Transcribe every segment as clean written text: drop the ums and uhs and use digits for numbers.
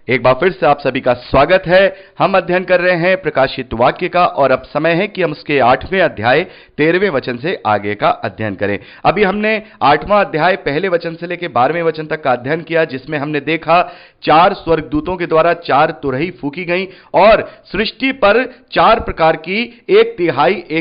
एक बार फिर से आप सभी का स्वागत है। हम अध्ययन कर रहे हैं प्रकाशित वाक्य का और अब समय है कि हम उसके 8वें अध्याय 13वें वचन से आगे का अध्ययन करें। अभी हमने 8वां अध्याय पहले वचन से लेकर 12वें वचन तक का अध्ययन किया, जिसमें हमने देखा 4 स्वर्गदूतों के द्वारा 4 तुरही फूकी गई और सृष्टि पर 4 प्रकार की एक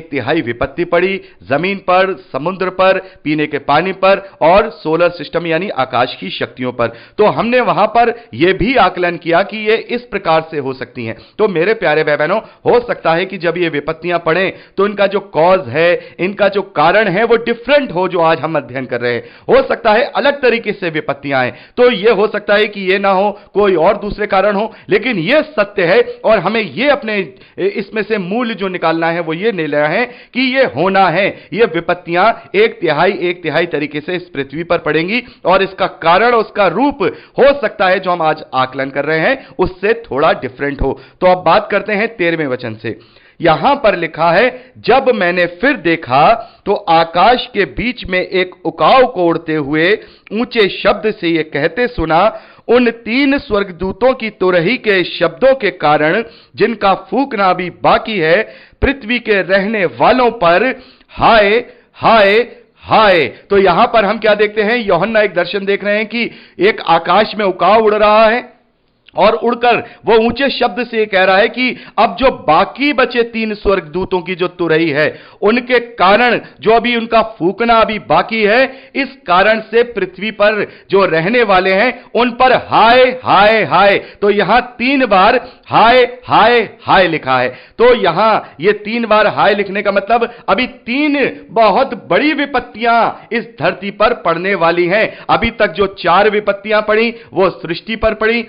तिहाई विपत्ति पड़ी। जमीन पर, समुद्र पर, पीने के पानी पर और सोलर सिस्टम यानी आकाश की शक्तियों पर। तो हमने वहां पर यह भी आकलन किया कि ये इस प्रकार से हो सकती हैं। तो मेरे प्यारे भाई बहनों, हो सकता है कि जब ये विपत्तियां पड़े तो इनका जो कॉज है, इनका जो कारण है, वो डिफरेंट हो जो आज हम अध्ययन कर रहे हैं। हो सकता है अलग तरीके से विपत्तियां आए, तो यह हो सकता है कि यह ना हो, कोई और दूसरे कारण हो, लेकिन यह सत्य है और हमें यह अपने इसमें से मूल्य जो निकालना है वो यह लेना है कि यह होना है। यह विपत्तियां एक तिहाई तरीके से इस पृथ्वी पर पड़ेंगी और इसका कारण, उसका रूप हो सकता है जो हम आज आकलन कर रहे हैं उससे थोड़ा डिफरेंट हो। तो अब बात करते हैं 13वें वचन से। यहां पर लिखा है, जब मैंने फिर देखा तो आकाश के बीच में एक उकाव को उड़ते हुए ऊंचे शब्द से यह कहते सुना, उन 3 स्वर्गदूतों की तुरही के शब्दों के कारण जिनका फूकना भी बाकी है, पृथ्वी के रहने वालों पर हाय हाय हाय। तो यहां पर हम क्या देखते हैं? यूहन्ना एक दर्शन देख रहे हैं कि एक आकाश में उकाव उड़ रहा है और उड़कर वो ऊंचे शब्द से कह रहा है कि अब जो बाकी बचे 3 स्वर्गदूतों की जो तुरही है, उनके कारण जो अभी उनका फूकना अभी बाकी है, इस कारण से पृथ्वी पर जो रहने वाले हैं उन पर हाय हाय हाय। तो यहां 3 बार हाय हाय हाय लिखा है। तो यहां ये 3 बार हाय लिखने का मतलब अभी 3 बहुत बड़ी विपत्तियां इस धरती पर पड़ने वाली हैं। अभी तक जो 4 विपत्तियां पड़ी वो सृष्टि पर पड़ी,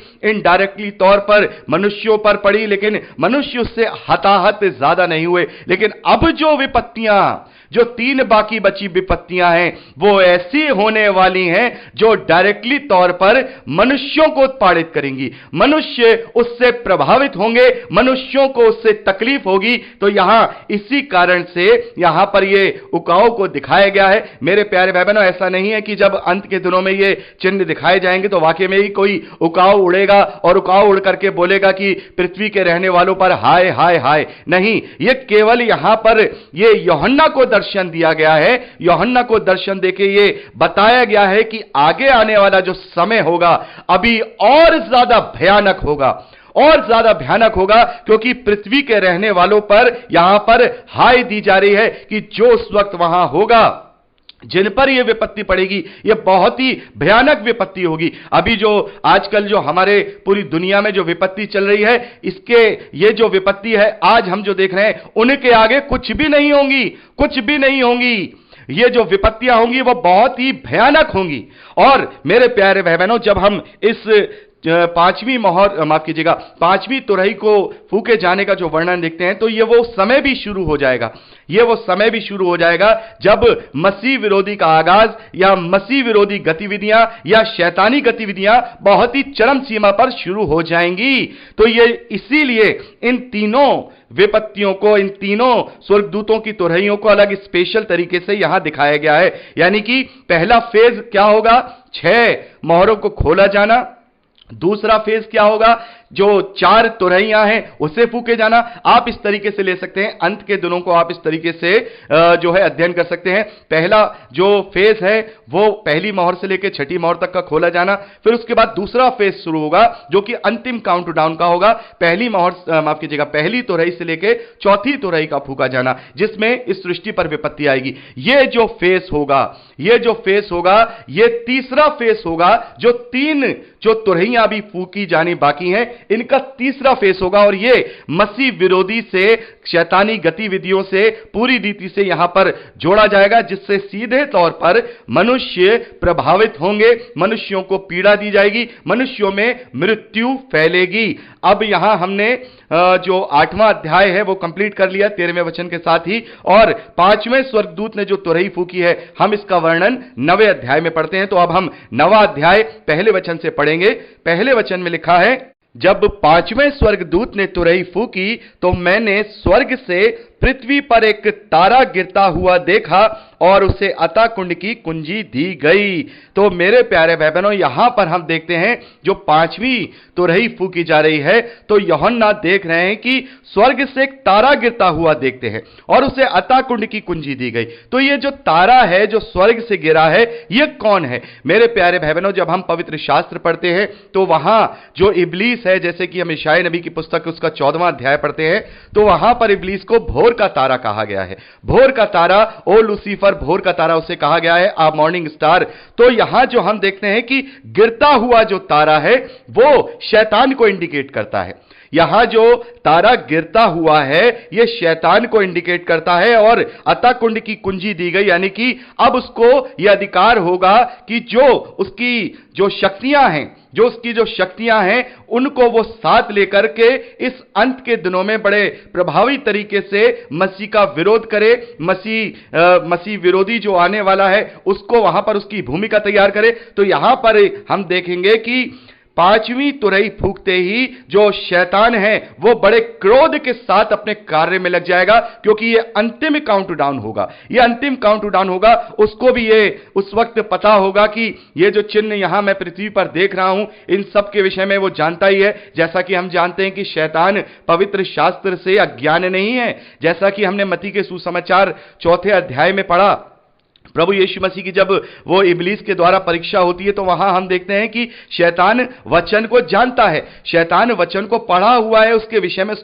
डायरेक्टली तौर पर मनुष्यों पर पड़ी, लेकिन मनुष्य उससे हताहत ज्यादा नहीं हुए। लेकिन अब जो विपत्तियां, जो 3 बाकी बची विपत्तियां हैं, वो ऐसी होने वाली हैं जो डायरेक्टली तौर पर मनुष्यों को उत्पादित करेंगी। मनुष्य उससे प्रभावित होंगे, मनुष्यों को उससे तकलीफ होगी। तो यहां इसी कारण से यहां पर ये उकाव को दिखाया गया है। मेरे प्यारे भाई बहनों, ऐसा नहीं है कि जब अंत के दिनों में ये चिन्ह दिखाए जाएंगे तो वाकई में ही कोई उकाव उड़ेगा और उकाव उड़ करके बोलेगा कि पृथ्वी के रहने वालों पर हाय हाय हाय। नहीं, ये केवल यहां पर ये यूहन्ना को दर्शन दिया गया है। यूहन्ना को दर्शन देके ये बताया गया है कि आगे आने वाला जो समय होगा अभी और ज्यादा भयानक होगा, और ज्यादा भयानक होगा, क्योंकि पृथ्वी के रहने वालों पर यहां पर हाय दी जा रही है कि जो उस वक्त वहां होगा, जिन पर यह विपत्ति पड़ेगी, यह बहुत ही भयानक विपत्ति होगी। अभी जो आजकल जो हमारे पूरी दुनिया में जो विपत्ति चल रही है, इसके ये जो विपत्ति है आज हम जो देख रहे हैं, उनके आगे कुछ भी नहीं होंगी, कुछ भी नहीं होंगी। ये जो विपत्तियां होंगी वो बहुत ही भयानक होंगी। और मेरे प्यारे भाई बहनों, जब हम इस 5वीं मोहर, माफ कीजिएगा, 5वीं तुरही को फूके जाने का जो वर्णन देखते हैं, तो ये वो समय भी शुरू हो जाएगा। ये वो समय भी शुरू हो जाएगा जब मसीह विरोधी का आगाज या मसीह विरोधी गतिविधियां या शैतानी गतिविधियां बहुत ही चरम सीमा पर शुरू हो जाएंगी। तो ये इसीलिए इन तीनों विपत्तियों को, इन तीनों स्वर्गदूतों की तुरहियों को अलग स्पेशल तरीके से यहां दिखाया गया है। यानी कि पहला फेज क्या होगा? 6 मोहरों को खोला जाना। दूसरा फेज क्या होगा? जो 4 तुरहियां हैं उसे फूके जाना। आप इस तरीके से ले सकते हैं, अंत के दिनों को आप इस तरीके से जो है अध्ययन कर सकते हैं। पहला जो फेज है वो पहली मोहर से लेकर 6ठी मोहर तक का खोला जाना। फिर उसके बाद दूसरा फेज शुरू होगा जो कि अंतिम काउंटडाउन का होगा। पहली मोहर, माफ कीजिएगा, पहली तुरही से लेकर 4थी तुरही का फूका जाना, जिसमें इस सृष्टि पर विपत्ति आएगी। ये जो फेज होगा, ये जो फेज होगा, ये तीसरा फेज होगा। जो 3 जो तुरहियां अभी फूकी जानी बाकी हैं, इनका तीसरा फेस होगा और यह मसीह विरोधी से, शैतानी गतिविधियों से पूरी रीति से यहां पर जोड़ा जाएगा, जिससे सीधे तौर पर मनुष्य प्रभावित होंगे, मनुष्यों को पीड़ा दी जाएगी, मनुष्यों में मृत्यु फैलेगी। अब यहां हमने जो 8वां अध्याय है वो कंप्लीट कर लिया 13वें वचन के साथ ही, और 5वें स्वर्गदूत ने जो तुरही फूकी है, हम इसका वर्णन 9वें अध्याय में पढ़ते हैं। तो अब हम 9वां अध्याय पहले वचन से पढ़ेंगे। पहले वचन में लिखा है, जब 5वें स्वर्गदूत ने तुरही फूकी तो मैंने स्वर्ग से पृथ्वी पर एक तारा गिरता हुआ देखा और उसे अतः कुंड की कुंजी दी गई। तो मेरे प्यारे भाई बहनों, यहां पर हम देखते हैं जो पांचवी तुरही फूकी जा रही है, तो यूहन्ना देख रहे हैं कि स्वर्ग से एक तारा गिरता हुआ देखते हैं और उसे अतः कुंड की कुंजी दी गई। तो ये जो तारा है जो स्वर्ग से गिरा है, ये कौन है? मेरे प्यारे भाई बहनों, जब हम पवित्र शास्त्र पढ़ते हैं तो वहां जो इब्लीस है, जैसे कि हम यशायाह नबी की पुस्तक उसका 14वां अध्याय पढ़ते हैं, तो वहां पर इब्लीस को भोर का तारा कहा गया है। भोर का तारा, ओ लूसीफर, भोर का तारा उसे कहा गया है, आ मॉर्निंग स्टार। तो यहां जो हम देखते हैं कि गिरता हुआ जो तारा है वो शैतान को इंडिकेट करता है। यहां जो तारा गिरता हुआ है यह शैतान को इंडिकेट करता है और अतः कुंड की कुंजी दी गई, यानी कि अब उसको यह अधिकार होगा कि जो उसकी जो शक्तियां हैं उनको वो साथ लेकर के इस अंत के दिनों में बड़े प्रभावी तरीके से मसीह का विरोध करे, मसीह विरोधी जो आने वाला है उसको वहां पर उसकी भूमिका तैयार करे। तो यहां पर हम देखेंगे कि पांचवी तुरही फूकते ही जो शैतान है वो बड़े क्रोध के साथ अपने कार्य में लग जाएगा, क्योंकि ये अंतिम काउंटडाउन होगा। उसको भी ये उस वक्त पता होगा कि ये जो चिन्ह यहां मैं पृथ्वी पर देख रहा हूं, इन सब के विषय में वो जानता ही है। जैसा कि हम जानते हैं कि शैतान पवित्र शास्त्र से अज्ञान नहीं है, जैसा कि हमने मत्ती के सुसमाचार 4 अध्याय में पढ़ा। प्रभु यीशु मसीह की जब वो इब्लीस के द्वारा परीक्षा होती है तो वहां हम देखते हैं कि शैतान वचन को जानता है, शैतान वचन को पढ़ा हुआ है, उसके विषय में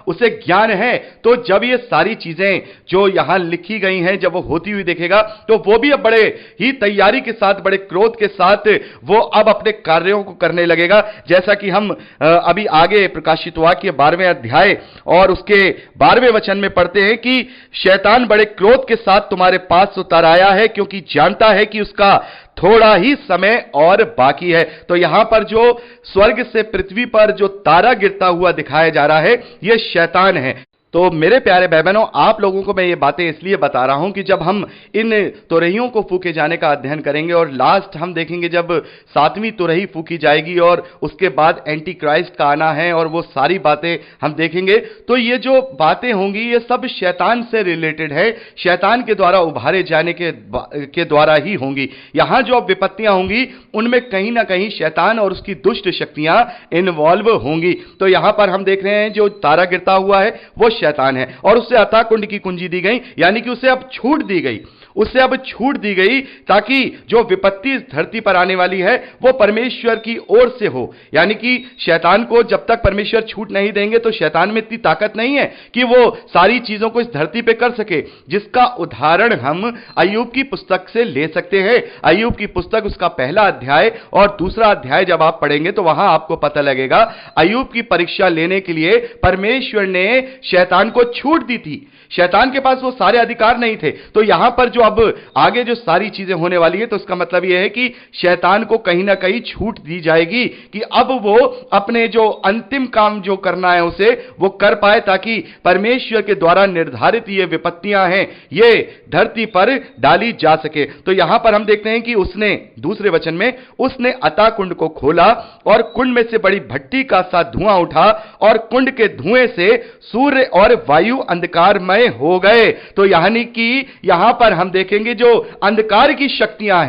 उसे ज्ञान है। तो जब ये सारी चीजें जो यहां लिखी गई हैं जब वो होती हुई देखेगा तो वो भी अब बड़े ही तैयारी के साथ, बड़े क्रोध के साथ वो अब अपने कार्यों को करने लगेगा। जैसा कि हम अभी आगे प्रकाशित वाक्य 12वें अध्याय और उसके 12वें वचन में पढ़ते हैं कि शैतान बड़े क्रोध के साथ तुम्हारे पास उतर आया है, क्योंकि जानता है कि उसका थोड़ा ही समय और बाकी है। तो यहां पर जो स्वर्ग से पृथ्वी पर जो तारा गिरता हुआ दिखाया जा रहा है, यह शैतान है। तो मेरे प्यारे भाई बहनों, आप लोगों को मैं ये बातें इसलिए बता रहा हूं कि जब हम इन तुरहियों को फूके जाने का अध्ययन करेंगे और लास्ट हम देखेंगे जब 7वीं तुरही फूकी जाएगी और उसके बाद एंटी क्राइस्ट का आना है और वो सारी बातें हम देखेंगे, तो ये जो बातें होंगी ये सब शैतान से रिलेटेड है, शैतान के द्वारा उभारे जाने के द्वारा ही होंगी। यहां जो अब विपत्तियां होंगी उनमें कहीं ना कहीं शैतान और उसकी दुष्ट शक्तियां इन्वॉल्व होंगी। तो यहां पर हम देख रहे हैं जो तारा गिरता हुआ है वो शैतान है और उससे अतः कुंड की कुंजी दी गई, यानी कि उसे अब छूट दी गई ताकि जो विपत्ति इस धरती पर आने वाली है वो परमेश्वर की ओर से हो। यानी कि शैतान को जब तक परमेश्वर छूट नहीं देंगे तो शैतान में इतनी ताकत नहीं है कि वो सारी चीजों को इस धरती पे कर सके, जिसका उदाहरण हम अय्यूब की पुस्तक से ले सकते हैं। अय्यूब की पुस्तक उसका 1 अध्याय और 2 अध्याय जब आप पढ़ेंगे तो वहां आपको पता लगेगा अय्यूब की परीक्षा लेने के लिए परमेश्वर ने शैतान को छूट दी थी। शैतान के पास वो सारे अधिकार नहीं थे। तो यहां पर जो अब आगे जो सारी चीजें होने वाली है तो इसका मतलब यह है कि शैतान को कहीं ना कहीं छूट दी जाएगी कि अब वो अपने जो अंतिम काम जो करना है उसे वो कर पाए, ताकि परमेश्वर के द्वारा निर्धारित ये विपत्तियां हैं ये धरती पर डाली जा सके। तो यहां पर हम देखते हैं कि उसने दूसरे वचन में उसने अतः कुंड को खोला और कुंड में से बड़ी भट्टी का सा धुआं उठा और कुंड के धुएं से सूर्य और वायु अंधकारमय हो गए। तो यानी कि यहां पर हम देखेंगे जो अंधकार की शक्तियां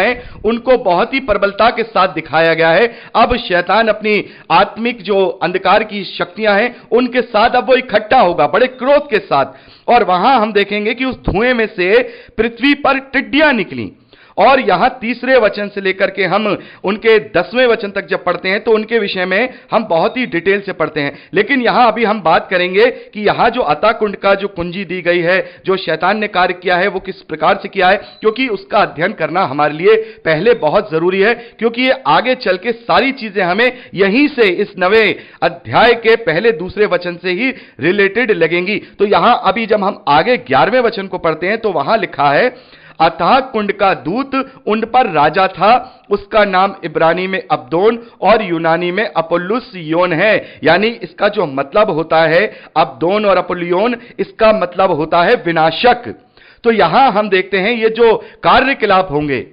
हैं उनको बहुत ही प्रबलता के साथ दिखाया गया है। अब शैतान अपनी आत्मिक जो अंधकार की शक्तियां हैं उनके साथ अब वो इकट्ठा होगा बड़े क्रोध के साथ, और वहां हम देखेंगे कि उस धुएं में से पृथ्वी पर टिड्डियां निकली। और यहां 3 वचन से लेकर के हम उनके 10वें वचन तक जब पढ़ते हैं तो उनके विषय में हम बहुत ही डिटेल से पढ़ते हैं, लेकिन यहां अभी हम बात करेंगे कि यहां जो अतः कुंड का जो कुंजी दी गई है, जो शैतान ने कार्य किया है वो किस प्रकार से किया है, क्योंकि उसका अध्ययन करना हमारे लिए पहले बहुत जरूरी है, क्योंकि ये आगे चल के सारी चीजें हमें यहीं से इस नवे अध्याय के 1-2 वचन से ही रिलेटेड लगेंगी। तो यहां अभी जब हम आगे 11वें वचन को पढ़ते हैं तो वहां लिखा है, अतः कुंड का दूत उन पर राजा था, उसका नाम इब्रानी में अब्दोन और यूनानी में अपोल्लुस योन है। यानी इसका जो मतलब होता है अब्दोन और अपोल्लियोन, इसका मतलब होता है विनाशक। तो यहां हम देखते हैं ये जो कार्यकलाप होंगे,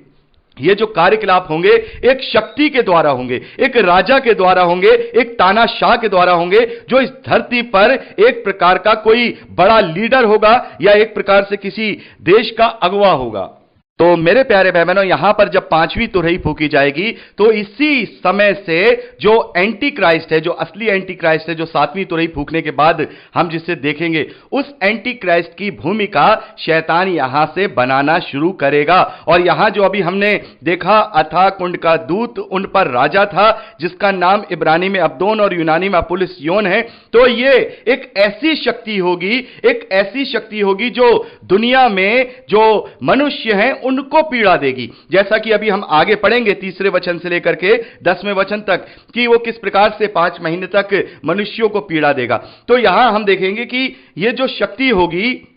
ये जो कार्यकलाप होंगे एक शक्ति के द्वारा होंगे, एक राजा के द्वारा होंगे, एक तानाशाह के द्वारा होंगे, जो इस धरती पर एक प्रकार का कोई बड़ा लीडर होगा या एक प्रकार से किसी देश का अगुवा होगा। तो मेरे प्यारे भाई बहनों, यहां पर जब पांचवी तुरही फूकी जाएगी तो इसी समय से जो एंटी क्राइस्ट है, जो असली एंटी क्राइस्ट है, जो सातवीं तुरही फूकने के बाद हम जिसे देखेंगे, उस एंटी क्राइस्ट की भूमिका शैतान यहां से बनाना शुरू करेगा। और यहां जो अभी हमने देखा, अथाह कुंड का दूत उन पर राजा था, जिसका नाम इब्रानी में अब्दोन और यूनानी में अपुलिसयोन है। तो ये एक ऐसी शक्ति होगी, एक ऐसी शक्ति होगी जो दुनिया में जो मनुष्य हैं उनको पीड़ा देगी। जैसा कि अभी हम आगे पढ़ेंगे तीसरे वचन से लेकर के 10वें वचन तक कि वो किस प्रकार से 5 महीने तक मनुष्यों को पीड़ा देगा। तो यहां हम देखेंगे कि ये जो शक्ति होगी,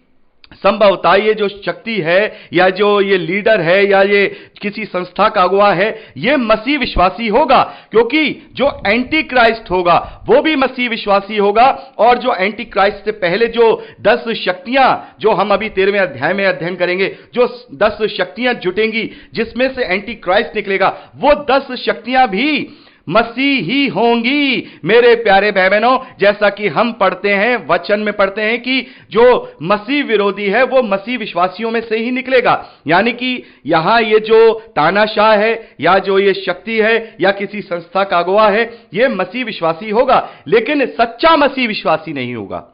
संभवतः ये जो शक्ति है या जो ये लीडर है या ये किसी संस्था का अगुवा है, ये मसीह विश्वासी होगा, क्योंकि जो एंटी क्राइस्ट होगा वो भी मसीह विश्वासी होगा। और जो एंटी क्राइस्ट से पहले जो 10 शक्तियां, जो हम अभी 13वें अध्याय में अध्ययन करेंगे, जो 10 शक्तियां जुटेंगी जिसमें से एंटी क्राइस्ट निकलेगा, वो 10 शक्तियां भी मसीह ही होंगी। मेरे प्यारे भाई बहनों, जैसा कि हम पढ़ते हैं, वचन में पढ़ते हैं कि जो मसीह विरोधी है वो मसीह विश्वासियों में से ही निकलेगा। यानी कि यहां ये जो तानाशाह है या जो ये शक्ति है या किसी संस्था का अगुवा है, ये मसीह विश्वासी होगा, लेकिन सच्चा मसीह विश्वासी नहीं होगा।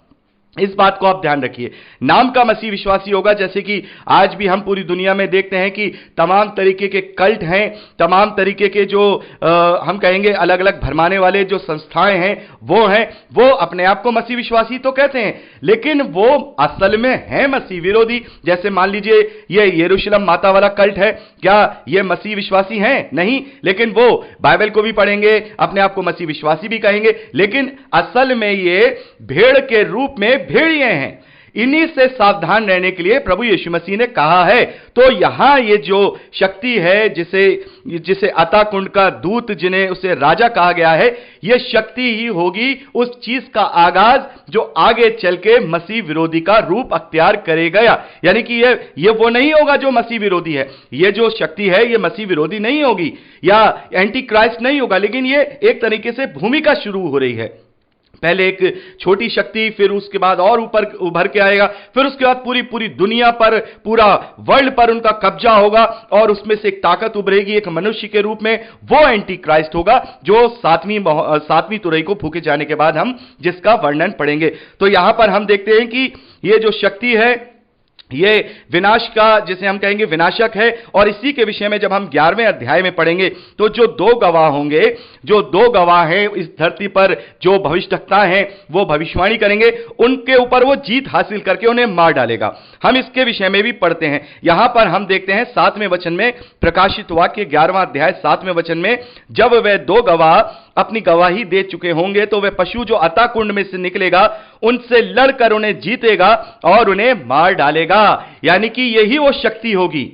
इस बात को आप ध्यान रखिए। नाम का मसीह विश्वासी होगा, जैसे कि आज भी हम पूरी दुनिया में देखते हैं कि तमाम तरीके के कल्ट हैं, तमाम तरीके के जो हम कहेंगे अलग अलग भरमाने वाले जो संस्थाएं हैं, वो अपने आप को मसीह विश्वासी तो कहते हैं, लेकिन वो असल में है मसीह विरोधी। जैसे मान लीजिए ये यरूशलेम माता वाला कल्ट है, क्या ये मसीह विश्वासी हैं? नहीं, लेकिन वो बाइबल को भी पढ़ेंगे, अपने आप को मसीह विश्वासी भी कहेंगे, लेकिन असल में ये भेड़ के रूप में भेड़िए हैं। इन्हीं से सावधान रहने के लिए प्रभु यीशु मसीह ने कहा है। तो यहां ये जो शक्ति है, जिसे अथाह कुंड का दूत, जिन्हें उसे राजा कहा गया है, यह शक्ति ही होगी उस चीज का आगाज जो आगे चल के मसीह विरोधी का रूप अख्तियार करेगा। यानी कि ये वो नहीं होगा जो मसीह विरोधी है। ये जो शक्ति है ये मसीह विरोधी नहीं होगी या एंटी क्राइस्ट नहीं होगा, लेकिन ये एक तरीके से भूमिका शुरू हो रही है। पहले एक छोटी शक्ति, फिर उसके बाद और ऊपर उभर के आएगा, फिर उसके बाद पूरी दुनिया पर, पूरा वर्ल्ड पर उनका कब्जा होगा और उसमें से एक ताकत उभरेगी एक मनुष्य के रूप में। वो एंटी क्राइस्ट होगा जो सातवीं तुरही को फूके जाने के बाद हम जिसका वर्णन पढ़ेंगे। तो यहां पर हम देखते हैं कि ये जो शक्ति है ये विनाश का, जिसे हम कहेंगे विनाशक है। और इसी के विषय में जब हम 11वें अध्याय में पढ़ेंगे तो जो 2 गवाह होंगे, जो 2 गवाह हैं इस धरती पर, जो भविष्यवक्ता हैं, वो भविष्यवाणी करेंगे, उनके ऊपर वो जीत हासिल करके उन्हें मार डालेगा। हम इसके विषय में भी पढ़ते हैं। यहां पर हम देखते हैं 7वें वचन में, प्रकाशित वाक्य 11वां अध्याय 7वें वचन में, जब वे 2 गवाह अपनी गवाही दे चुके होंगे तो वह पशु जो अथाह कुंड में से निकलेगा उनसे लड़कर उन्हें जीतेगा और उन्हें मार डालेगा। यानी कि यही वो शक्ति होगी,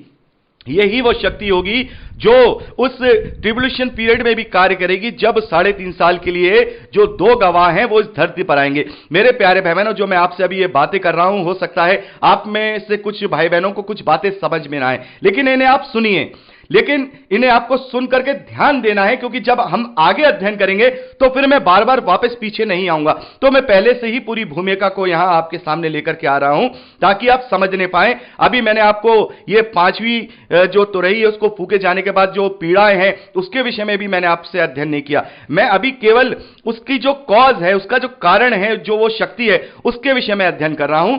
यही वो शक्ति होगी जो उस ट्रिब्यूलेशन पीरियड में भी कार्य करेगी, जब 3.5 साल के लिए जो 2 गवाह हैं वो इस धरती पर आएंगे। मेरे प्यारे भाई बहनों, जो मैं आपसे अभी ये बातें कर रहा हूं, हो सकता है आप में से कुछ भाई बहनों को कुछ बातें समझ में ना आए, लेकिन इन्हें आप सुनिए, लेकिन इन्हें आपको सुन करके ध्यान देना है, क्योंकि जब हम आगे अध्ययन करेंगे तो फिर मैं बार बार वापस पीछे नहीं आऊंगा। तो मैं पहले से ही पूरी भूमिका को यहां आपके सामने लेकर के आ रहा हूं ताकि आप समझने पाए। अभी मैंने आपको ये 5वीं जो तुरही है उसको फूके जाने के बाद जो पीड़ाएं हैं उसके विषय में भी मैंने आपसे अध्ययन नहीं किया। मैं अभी केवल उसकी जो कॉज है, उसका जो कारण है, जो वो शक्ति है, उसके विषय में अध्ययन कर रहा हूं।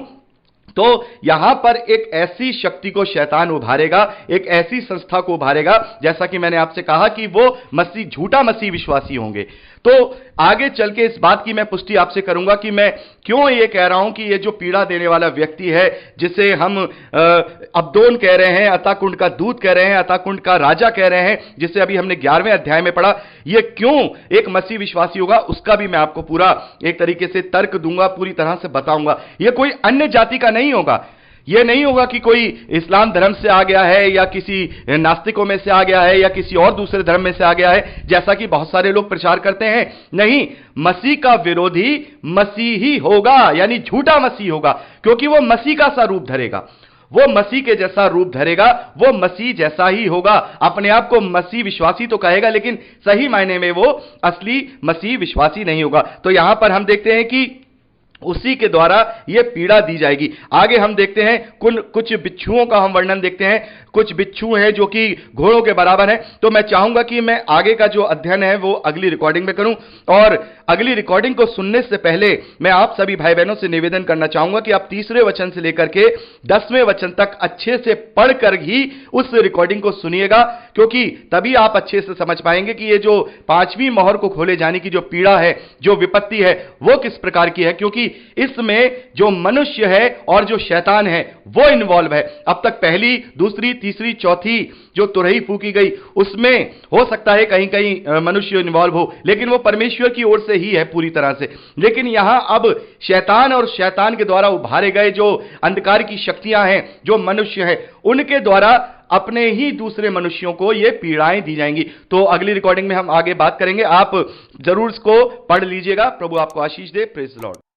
तो यहां पर एक ऐसी शक्ति को शैतान उभारेगा, एक ऐसी संस्था को उभारेगा, जैसा कि मैंने आपसे कहा कि वो झूठा मसीह विश्वासी होंगे। तो आगे चल के इस बात की मैं पुष्टि आपसे करूंगा कि मैं क्यों ये कह रहा हूं कि ये जो पीड़ा देने वाला व्यक्ति है, जिसे हम अब्दोन कह रहे हैं, अथाह कुंड का दूत कह रहे हैं, अथाह कुंड का राजा कह रहे हैं, जिसे अभी हमने 11वें अध्याय में पढ़ा, ये क्यों एक मसीह विश्वासी होगा, उसका भी मैं आपको पूरा एक तरीके से तर्क दूंगा, पूरी तरह से बताऊंगा। ये कोई अन्य जाति का नहीं होगा। यह नहीं होगा कि कोई इस्लाम धर्म से आ गया है या किसी नास्तिकों में से आ गया है या किसी और दूसरे धर्म में से आ गया है, जैसा कि बहुत सारे लोग प्रचार करते हैं। नहीं, मसीह का विरोधी मसीह ही होगा, यानी झूठा मसीह होगा, क्योंकि वो मसीह का सा रूप धरेगा। वो मसीह के जैसा रूप धरेगा, वो मसीह जैसा ही होगा। अपने आप को मसीह विश्वासी तो कहेगा, लेकिन सही मायने में वो असली मसीह विश्वासी नहीं होगा। तो यहां पर हम देखते हैं कि उसी के द्वारा यह पीड़ा दी जाएगी। आगे हम देखते हैं कुछ बिच्छुओं का हम वर्णन देखते हैं। कुछ बिच्छू हैं जो कि घोड़ों के बराबर हैं। तो मैं चाहूंगा कि मैं आगे का जो अध्ययन है वो अगली रिकॉर्डिंग में करूं, और अगली रिकॉर्डिंग को सुनने से पहले मैं आप सभी भाई बहनों से निवेदन करना चाहूंगा कि आप तीसरे वचन से लेकर के 10वें वचन तक अच्छे से पढ़कर ही उस रिकॉर्डिंग को सुनिएगा, क्योंकि तभी आप अच्छे से समझ पाएंगे कि ये जो 5वीं मोहर को खोले जाने की जो पीड़ा है, जो विपत्ति है, वो किस प्रकार की है। क्योंकि इसमें जो मनुष्य है और जो शैतान है वो इन्वॉल्व है। अब तक पहली, दूसरी, तीसरी, चौथी जो तुरही फूकी गई उसमें हो सकता है कहीं कहीं मनुष्य इन्वॉल्व हो, लेकिन वो परमेश्वर की ओर से ही है पूरी तरह से। लेकिन यहां अब शैतान और शैतान के द्वारा उभारे गए जो अंधकार की शक्तियां हैं, जो मनुष्य है, उनके द्वारा अपने ही दूसरे मनुष्यों को ये पीड़ाएं दी जाएंगी। तो अगली रिकॉर्डिंग में हम आगे बात करेंगे। आप जरूर इसको पढ़ लीजिएगा। प्रभु आपको आशीष दे। Praise the Lord.